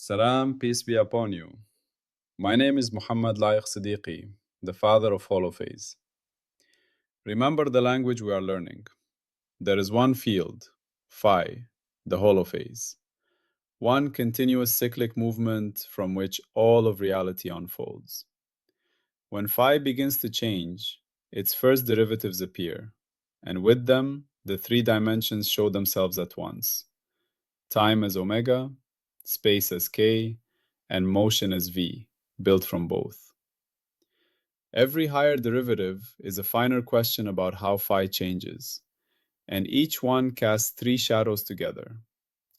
Salam, peace be upon you. My name is Muhammad Laiq Siddiqui, the father of Holophase. Remember the language we are learning. There is one field, phi, the holophase, one continuous cyclic movement from which all of reality unfolds. When phi begins to change, its first derivatives appear, and with them, the three dimensions show themselves at once. Time as omega, space as k, and motion as v, built from both. Every higher derivative is a finer question about how phi changes, and each one casts three shadows together: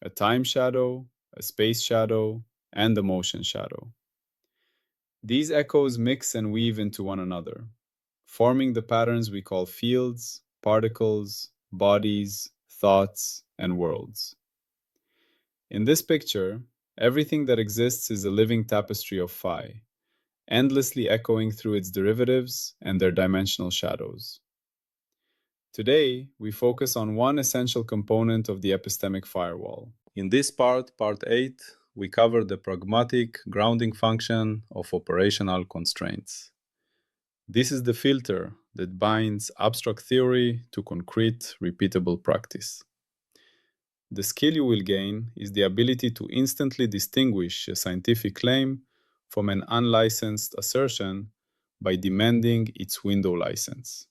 a time shadow, a space shadow, and a motion shadow. These echoes mix and weave into one another, forming the patterns we call fields, particles, bodies, thoughts, and worlds. In this picture, everything that exists is a living tapestry of phi, endlessly echoing through its derivatives and their dimensional shadows. Today, we focus on one essential component of the epistemic firewall. In this part 8, we cover the pragmatic grounding function of operational constraints. This is the filter that binds abstract theory to concrete, repeatable practice. The skill you will gain is the ability to instantly distinguish a scientific claim from an unlicensed assertion by demanding its window license.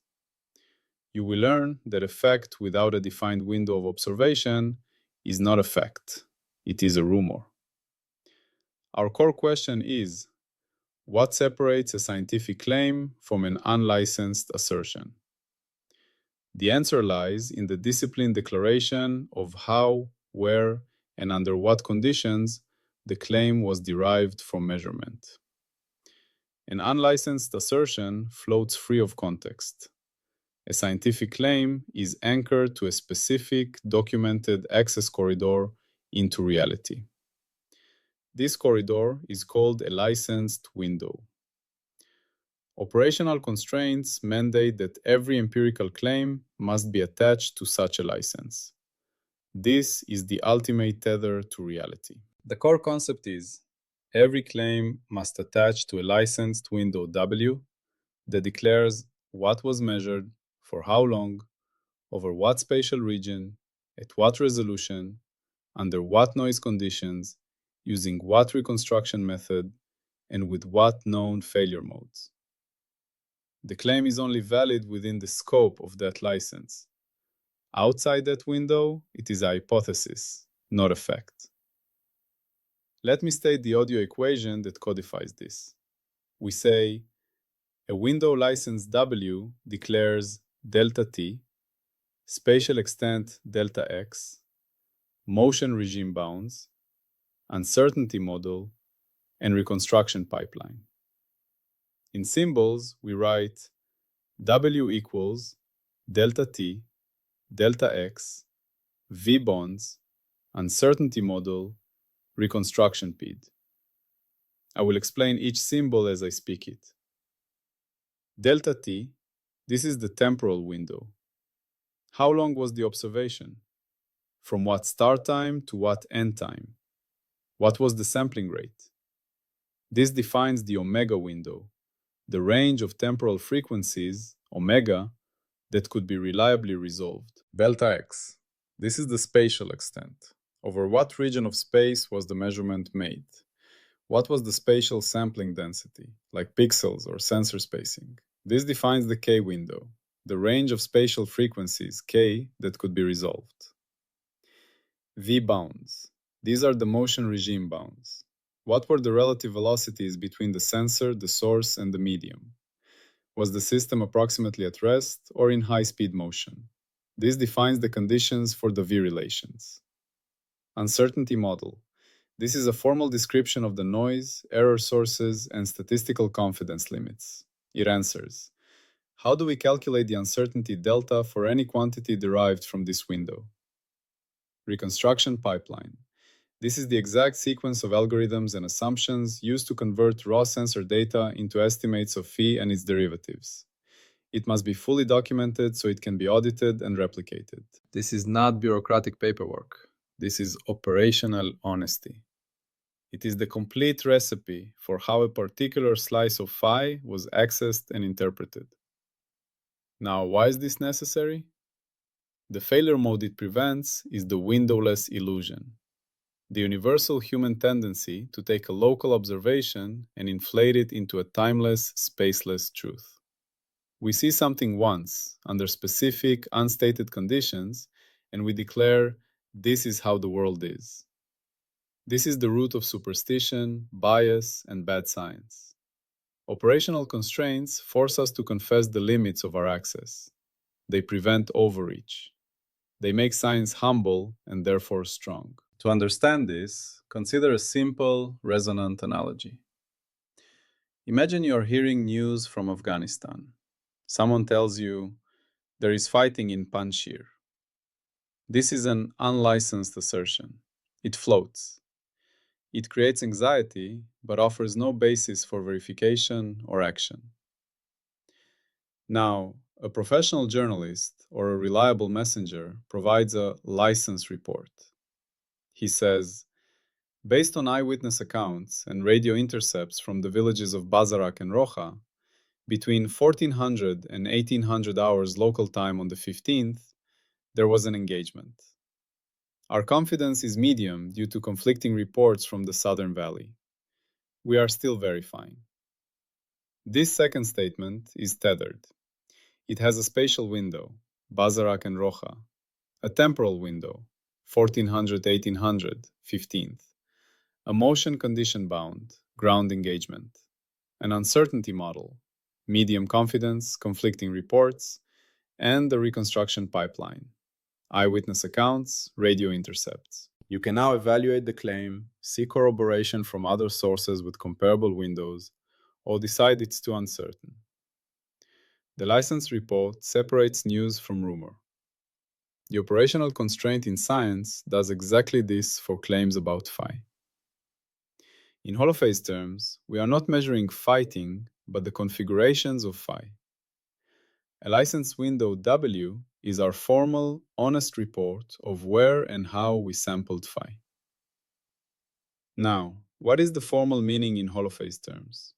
You will learn that a fact without a defined window of observation is not a fact, it is a rumor. Our core question is, what separates a scientific claim from an unlicensed assertion? The answer lies in the disciplined declaration of how, where, and under what conditions the claim was derived from measurement. An unlicensed assertion floats free of context. A scientific claim is anchored to a specific documented access corridor into reality. This corridor is called a licensed window. Operational constraints mandate that every empirical claim must be attached to such a license. This is the ultimate tether to reality. The core concept is every claim must attach to a licensed window W that declares what was measured, for how long, over what spatial region, at what resolution, under what noise conditions, using what reconstruction method, and with what known failure modes. The claim is only valid within the scope of that license. Outside that window, it is a hypothesis, not a fact. Let me state the audio equation that codifies this. We say a window license W declares delta t, spatial extent delta x, motion regime bounds, uncertainty model, and reconstruction pipeline. In symbols, we write W equals delta t, delta x, v bonds, uncertainty model, reconstruction PID. I will explain each symbol as I speak it. Delta t, this is the temporal window. How long was the observation? From what start time to what end time? What was the sampling rate? This defines the omega window, the range of temporal frequencies, omega, that could be reliably resolved. Delta x, this is the spatial extent. Over what region of space was the measurement made? What was the spatial sampling density, like pixels or sensor spacing? This defines the k window, the range of spatial frequencies, k, that could be resolved. V bounds. These are the motion regime bounds. What were the relative velocities between the sensor, the source, and the medium? Was the system approximately at rest or in high-speed motion? This defines the conditions for the V relations. Uncertainty model. This is a formal description of the noise, error sources, and statistical confidence limits. It answers, how do we calculate the uncertainty delta for any quantity derived from this window? Reconstruction pipeline. This is the exact sequence of algorithms and assumptions used to convert raw sensor data into estimates of phi and its derivatives. It must be fully documented so it can be audited and replicated. This is not bureaucratic paperwork. This is operational honesty. It is the complete recipe for how a particular slice of phi was accessed and interpreted. Now, why is this necessary? The failure mode it prevents is the windowless illusion, the universal human tendency to take a local observation and inflate it into a timeless, spaceless truth. We see something once, under specific, unstated conditions, and we declare, this is how the world is. This is the root of superstition, bias, and bad science. Operational constraints force us to confess the limits of our access. They prevent overreach. They make science humble and therefore strong. To understand this, consider a simple, resonant analogy. Imagine you're hearing news from Afghanistan. Someone tells you there is fighting in Panjshir. This is an unlicensed assertion. It floats. It creates anxiety, but offers no basis for verification or action. Now, a professional journalist or a reliable messenger provides a license report. He says, based on eyewitness accounts and radio intercepts from the villages of Bazarak and Roja, between 1400 and 1800 hours local time on the 15th, there was an engagement. Our confidence is medium due to conflicting reports from the Southern Valley. We are still verifying. This second statement is tethered. It has a spatial window, Bazarak and Roja, a temporal window, 1400-1800, 15th, a motion condition bound, ground engagement, an uncertainty model, medium confidence, conflicting reports, and the reconstruction pipeline, eyewitness accounts, radio intercepts. You can now evaluate the claim, seek corroboration from other sources with comparable windows, or decide it's too uncertain. The license report separates news from rumor. The operational constraint in science does exactly this for claims about phi. In holophase terms, we are not measuring fighting, but the configurations of phi. A license window W is our formal, honest report of where and how we sampled phi. Now, what is the formal meaning in holophase terms?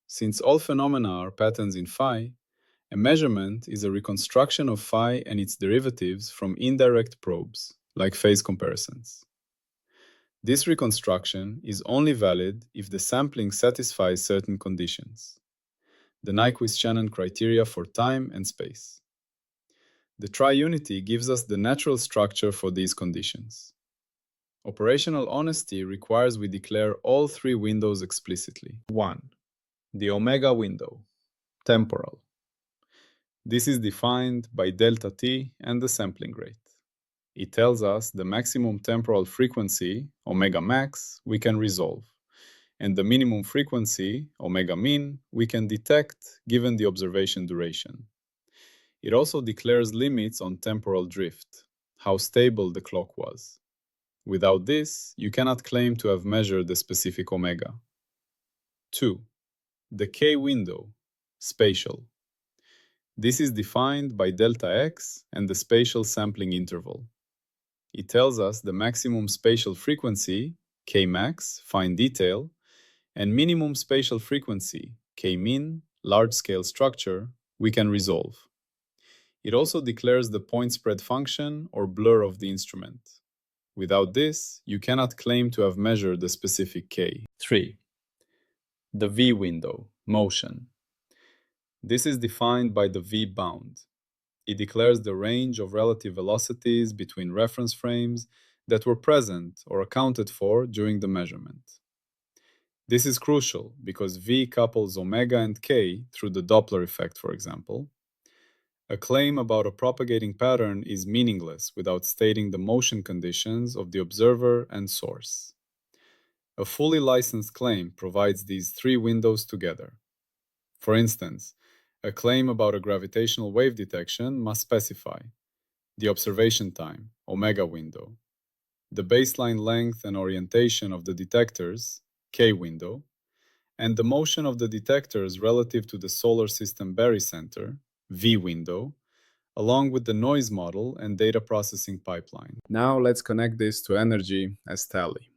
Since all phenomena are patterns in phi, a measurement is a reconstruction of phi and its derivatives from indirect probes, like phase comparisons. This reconstruction is only valid if the sampling satisfies certain conditions, the Nyquist-Shannon criteria for time and space. The triunity gives us the natural structure for these conditions. Operational honesty requires we declare all three windows explicitly. 1. The omega window, temporal. This is defined by delta t and the sampling rate. It tells us the maximum temporal frequency, omega max, we can resolve, and the minimum frequency, omega min, we can detect given the observation duration. It also declares limits on temporal drift, how stable the clock was. Without this, you cannot claim to have measured the specific omega. 2. The K window, spatial. This is defined by delta x and the spatial sampling interval. It tells us the maximum spatial frequency, Kmax, fine detail, and minimum spatial frequency, Kmin, large-scale structure, we can resolve. It also declares the point spread function or blur of the instrument. Without this, you cannot claim to have measured the specific K. 3. The V window, motion. This is defined by the V bound. It declares the range of relative velocities between reference frames that were present or accounted for during the measurement. This is crucial because V couples omega and K through the Doppler effect, for example. A claim about a propagating pattern is meaningless without stating the motion conditions of the observer and source. A fully licensed claim provides these three windows together. For instance, a claim about a gravitational wave detection must specify the observation time, omega window, the baseline length and orientation of the detectors, K window, and the motion of the detectors relative to the solar system barycenter, V window, along with the noise model and data processing pipeline. Now let's connect this to energy as tally.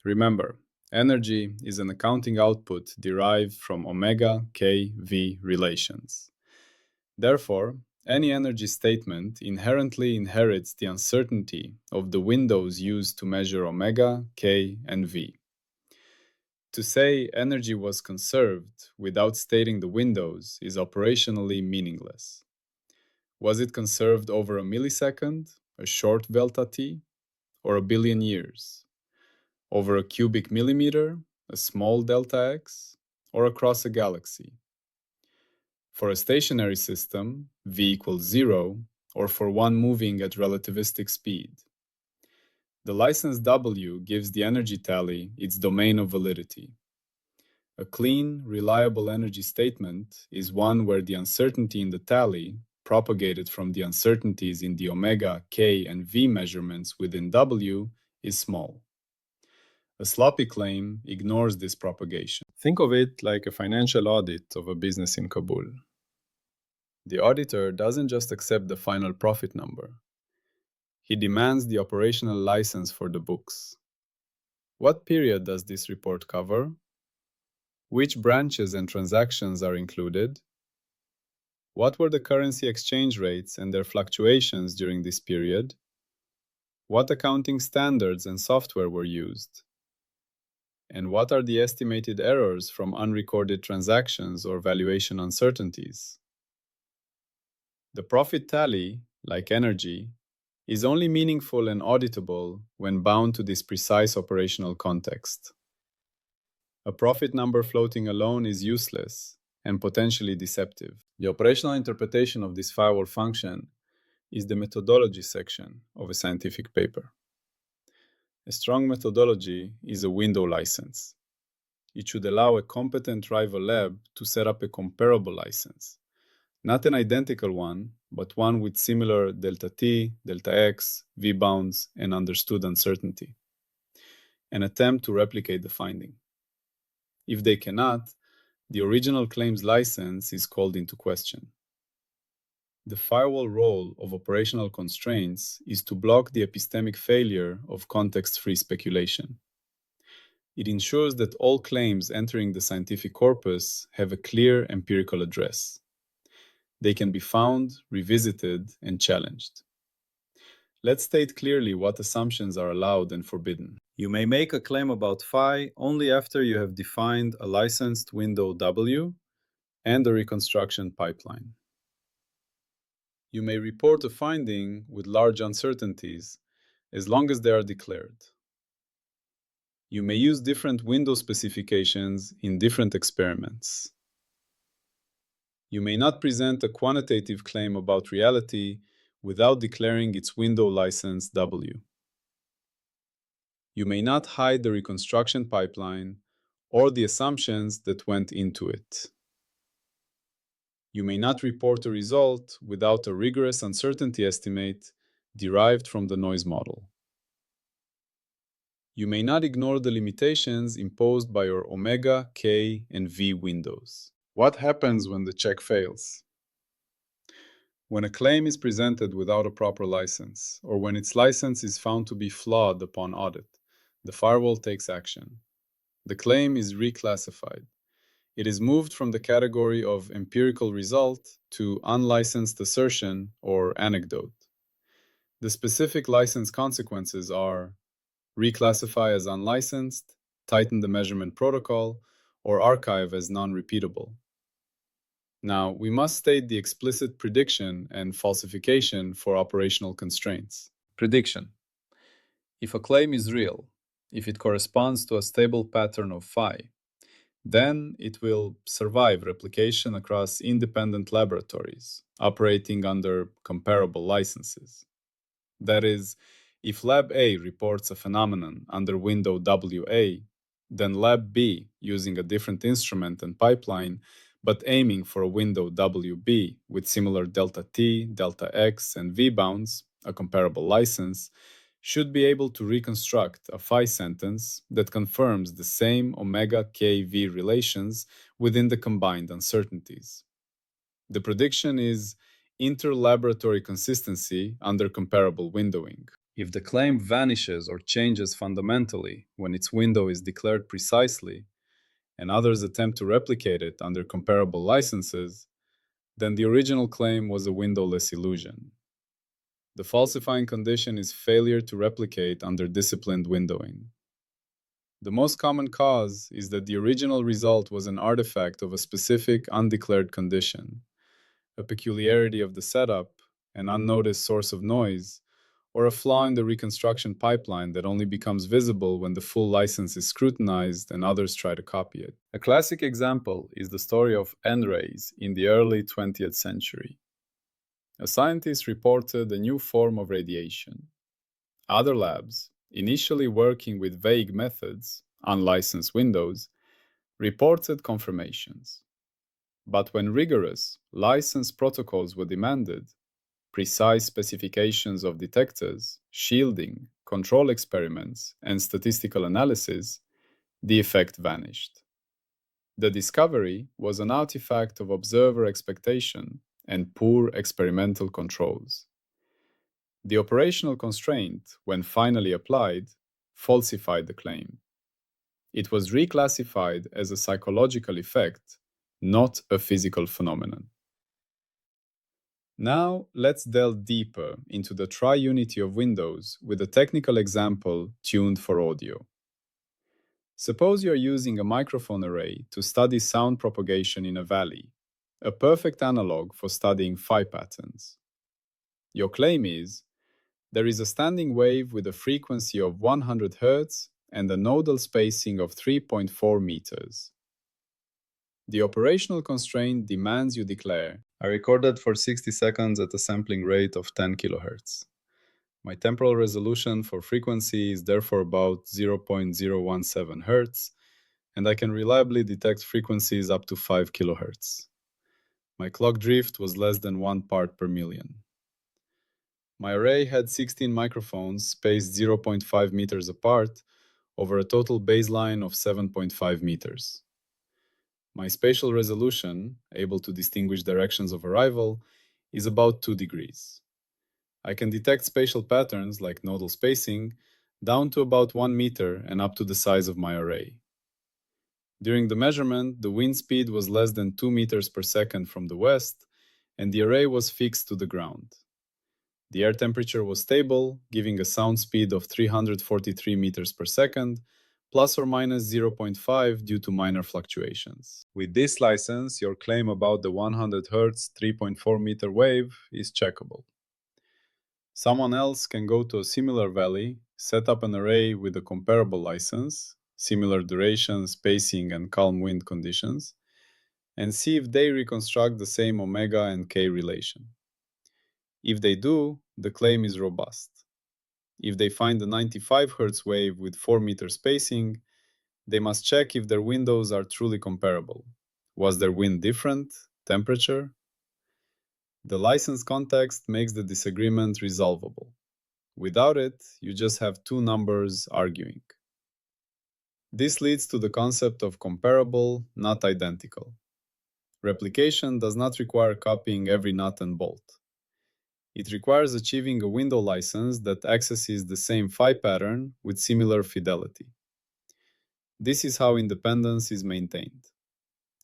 Remember, energy is an accounting output derived from omega k v relations. Therefore, any energy statement inherently inherits the uncertainty of the windows used to measure omega, k, and v. To say energy was conserved without stating the windows is operationally meaningless. Was it conserved over a millisecond, a short delta t, or a billion years? Over a cubic millimeter, a small delta x, or across a galaxy? For a stationary system, v equals 0, or for one moving at relativistic speed. The license W gives the energy tally its domain of validity. A clean, reliable energy statement is one where the uncertainty in the tally, propagated from the uncertainties in the omega, k, and v measurements within W, is small. A sloppy claim ignores this propagation. Think of it like a financial audit of a business in Kabul. The auditor doesn't just accept the final profit number. He demands the operational license for the books. What period does this report cover? Which branches and transactions are included? What were the currency exchange rates and their fluctuations during this period? What accounting standards and software were used? And what are the estimated errors from unrecorded transactions or valuation uncertainties? The profit tally, like energy, is only meaningful and auditable when bound to this precise operational context. A profit number floating alone is useless and potentially deceptive. The operational interpretation of this firewall function is the methodology section of a scientific paper. A strong methodology is a window license. It should allow a competent rival lab to set up a comparable license. Not an identical one, but one with similar delta t, delta x, v bounds, and understood uncertainty. An attempt to replicate the finding. If they cannot, the original claim's license is called into question. The firewall role of operational constraints is to block the epistemic failure of context-free speculation. It ensures that all claims entering the scientific corpus have a clear empirical address. They can be found, revisited, and challenged. Let's state clearly what assumptions are allowed and forbidden. You may make a claim about phi only after you have defined a licensed window W and a reconstruction pipeline. You may report a finding with large uncertainties as long as they are declared. You may use different window specifications in different experiments. You may not present a quantitative claim about reality without declaring its window license W. You may not hide the reconstruction pipeline or the assumptions that went into it. You may not report a result without a rigorous uncertainty estimate derived from the noise model. You may not ignore the limitations imposed by your omega, k, and v windows. What happens when the check fails? When a claim is presented without a proper license, or when its license is found to be flawed upon audit, the firewall takes action. The claim is reclassified. It is moved from the category of empirical result to unlicensed assertion or anecdote. The specific license consequences are reclassify as unlicensed, tighten the measurement protocol, or archive as non-repeatable. Now, we must state the explicit prediction and falsification for operational constraints. Prediction. If a claim is real, if it corresponds to a stable pattern of phi, then it will survive replication across independent laboratories operating under comparable licenses. That is, if Lab A reports a phenomenon under window WA, then Lab B, using a different instrument and pipeline, but aiming for a window WB with similar delta T, delta X, and V bounds, a comparable license, should be able to reconstruct a phi sentence that confirms the same omega KV relations within the combined uncertainties. The prediction is interlaboratory consistency under comparable windowing. If the claim vanishes or changes fundamentally when its window is declared precisely, and others attempt to replicate it under comparable licenses, then the original claim was a windowless illusion. The falsifying condition is failure to replicate under disciplined windowing. The most common cause is that the original result was an artifact of a specific undeclared condition, a peculiarity of the setup, an unnoticed source of noise, or a flaw in the reconstruction pipeline that only becomes visible when the full license is scrutinized and others try to copy it. A classic example is the story of N-rays in the early 20th century. A scientist reported a new form of radiation. Other labs, initially working with vague methods, unlicensed windows, reported confirmations. But when rigorous, licensed protocols were demanded, precise specifications of detectors, shielding, control experiments, and statistical analysis, the effect vanished. The discovery was an artifact of observer expectation and poor experimental controls. The operational constraint, when finally applied, falsified the claim. It was reclassified as a psychological effect, not a physical phenomenon. Now, let's delve deeper into the triunity of windows with a technical example tuned for audio. Suppose you're using a microphone array to study sound propagation in a valley, a perfect analog for studying phi patterns. Your claim is, there is a standing wave with a frequency of 100 Hz and a nodal spacing of 3.4 meters. The operational constraint demands you declare, I recorded for 60 seconds at a sampling rate of 10 kHz. My temporal resolution for frequency is therefore about 0.017 Hz, and I can reliably detect frequencies up to 5 kHz. My clock drift was less than 1 part per million. My array had 16 microphones spaced 0.5 meters apart over a total baseline of 7.5 meters. My spatial resolution, able to distinguish directions of arrival, is about 2 degrees. I can detect spatial patterns like nodal spacing down to about 1 meter and up to the size of my array. During the measurement, the wind speed was less than 2 meters per second from the west, and the array was fixed to the ground. The air temperature was stable, giving a sound speed of 343 meters per second, plus or minus 0.5 due to minor fluctuations. With this license, your claim about the 100 Hz 3.4 meter wave is checkable. Someone else can go to a similar valley, set up an array with a comparable license, similar duration, spacing, and calm wind conditions, and see if they reconstruct the same omega and k relation. If they do, the claim is robust. If they find a 95 Hz wave with 4 meter spacing, they must check if their windows are truly comparable. Was their wind different? Temperature? The license context makes the disagreement resolvable. Without it, you just have two numbers arguing. This leads to the concept of comparable, not identical. Replication does not require copying every nut and bolt. It requires achieving a window license that accesses the same phi pattern with similar fidelity. This is how independence is maintained.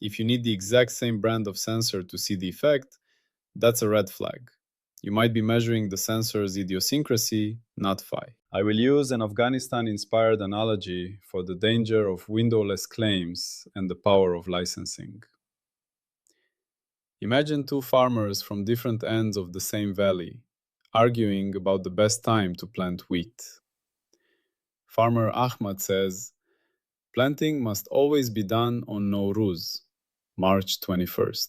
If you need the exact same brand of sensor to see the effect, that's a red flag. You might be measuring the sensor's idiosyncrasy, not phi. I will use an Afghanistan-inspired analogy for the danger of windowless claims and the power of licensing. Imagine two farmers from different ends of the same valley, arguing about the best time to plant wheat. Farmer Ahmad says, planting must always be done on Nowruz, March 21st.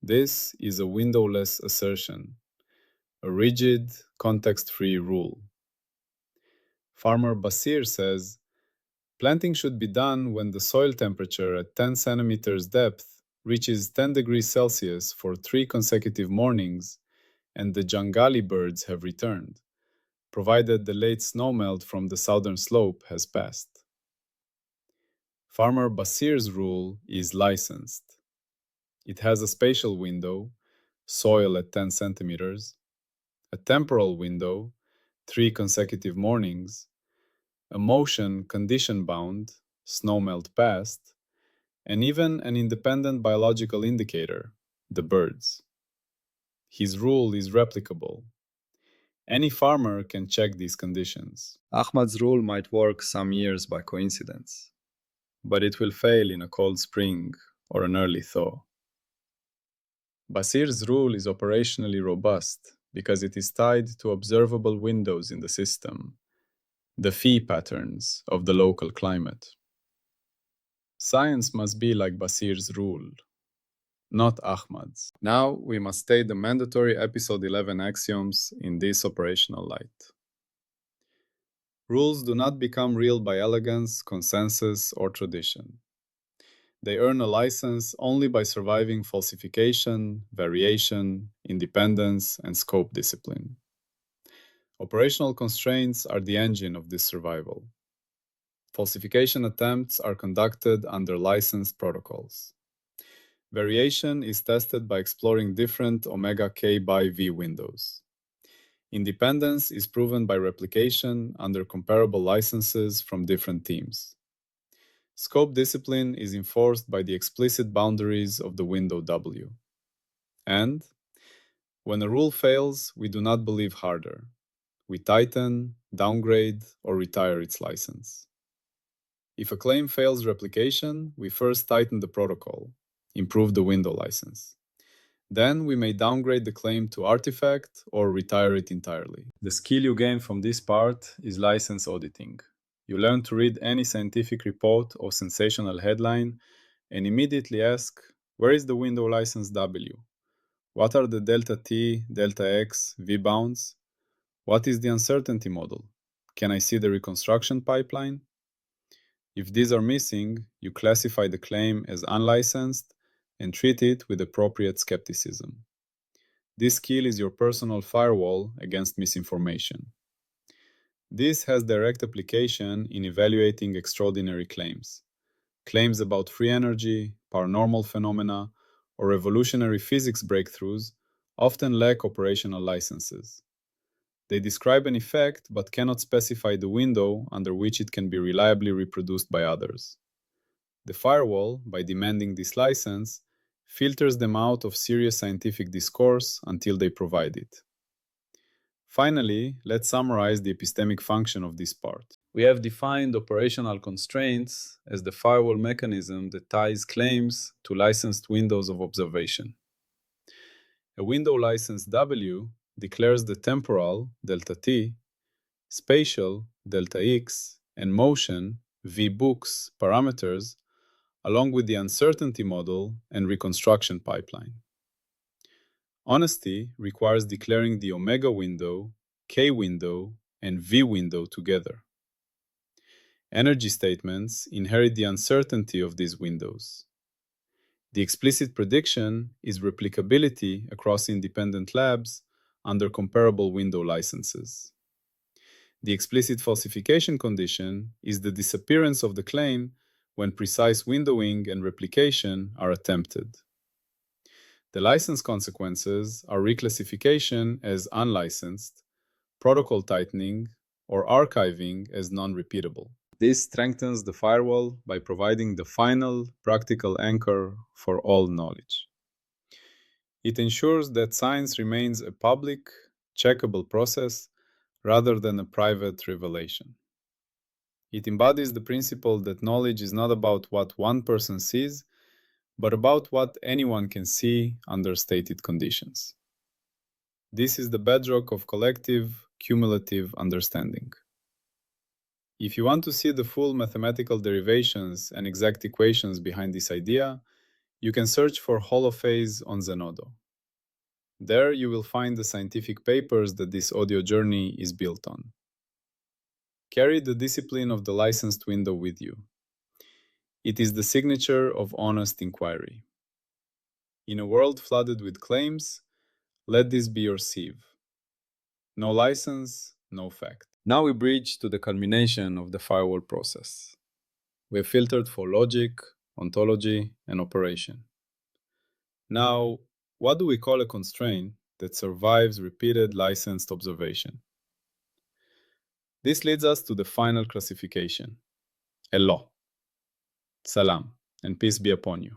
This is a windowless assertion, a rigid, context-free rule. Farmer Basir says, planting should be done when the soil temperature at 10 centimeters depth reaches 10 degrees Celsius for 3 consecutive mornings and the Jangali birds have returned, provided the late snowmelt from the southern slope has passed. Farmer Basir's rule is licensed. It has a spatial window, soil at 10 centimeters, a temporal window, 3 consecutive mornings, a motion condition-bound, snowmelt past, and even an independent biological indicator, the birds. His rule is replicable. Any farmer can check these conditions. Ahmad's rule might work some years by coincidence, but it will fail in a cold spring or an early thaw. Basir's rule is operationally robust because it is tied to observable windows in the system, the phi patterns of the local climate. Science must be like Basir's rule, not Ahmad's. Now we must state the mandatory episode 11 axioms in this operational light. Rules do not become real by elegance, consensus, or tradition. They earn a license only by surviving falsification, variation, independence, and scope discipline. Operational constraints are the engine of this survival. Falsification attempts are conducted under licensed protocols. Variation is tested by exploring different omega k by v windows. Independence is proven by replication under comparable licenses from different teams. Scope discipline is enforced by the explicit boundaries of the window W. And when a rule fails, we do not believe harder. We tighten, downgrade, or retire its license. If a claim fails replication, we first tighten the protocol, improve the window license. Then we may downgrade the claim to artifact or retire it entirely. The skill you gain from this part is license auditing. You learn to read any scientific report or sensational headline and immediately ask, where is the window license W? What are the delta T, delta X, V bounds? What is the uncertainty model? Can I see the reconstruction pipeline? If these are missing, you classify the claim as unlicensed and treat it with appropriate skepticism. This skill is your personal firewall against misinformation. This has direct application in evaluating extraordinary claims. Claims about free energy, paranormal phenomena, or revolutionary physics breakthroughs often lack operational licenses. They describe an effect but cannot specify the window under which it can be reliably reproduced by others. The firewall, by demanding this license, filters them out of serious scientific discourse until they provide it. Finally, let's summarize the epistemic function of this part. We have defined operational constraints as the firewall mechanism that ties claims to licensed windows of observation. A window license W declares the temporal, delta T, spatial, delta X, and motion, V books, parameters, along with the uncertainty model and reconstruction pipeline. Honesty requires declaring the omega window, K window, and V window together. Energy statements inherit the uncertainty of these windows. The explicit prediction is replicability across independent labs under comparable window licenses. The explicit falsification condition is the disappearance of the claim when precise windowing and replication are attempted. The license consequences are reclassification as unlicensed, protocol tightening, or archiving as non-repeatable. This strengthens the firewall by providing the final, practical anchor for all knowledge. It ensures that science remains a public, checkable process rather than a private revelation. It embodies the principle that knowledge is not about what one person sees, but about what anyone can see under stated conditions. This is the bedrock of collective, cumulative understanding. If you want to see the full mathematical derivations and exact equations behind this idea, you can search for Holophase on Zenodo. There you will find the scientific papers that this audio journey is built on. Carry the discipline of the licensed window with you. It is the signature of honest inquiry. In a world flooded with claims, let this be your sieve. No license, no fact. Now we bridge to the culmination of the firewall process. We have filtered for logic, ontology, and operation. Now, what do we call a constraint that survives repeated licensed observation? This leads us to the final classification, a law. Salam, and peace be upon you.